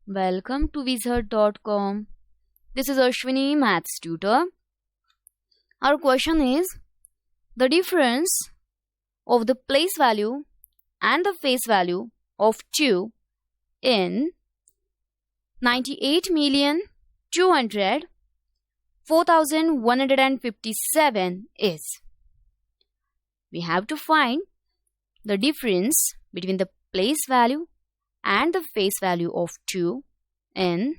Welcome to Wizard.com. This is Ashwini, Maths tutor. Our question is the difference of the place value and the face value of 2 in 98,200,4,157 is. We have to find the difference between the place value and the face value of 2 in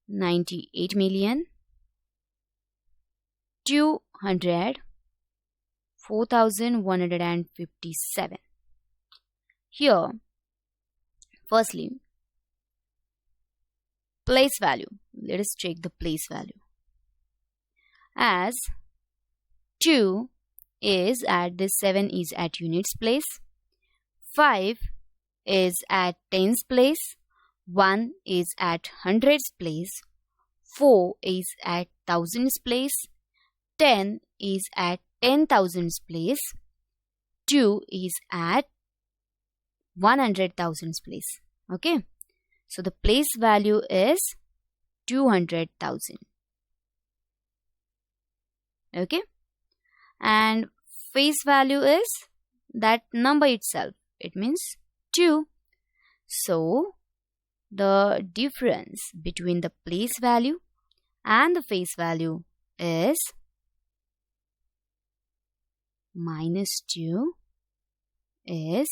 98,200,4,157. Here, firstly, place value. Let us check the place value. As 2 is at this 7 is at units place, 5 is at tens place, 1 is at hundreds place, 4 is at thousands place, 10 is at 10,000s place, 2 is at 100,000s place. Okay, so the place value is 200,000. Okay, and face value is that number itself. It means 2. So the difference between the place value and the face value is -2 is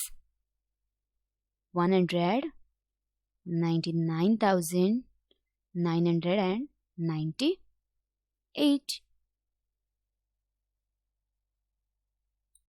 199,998.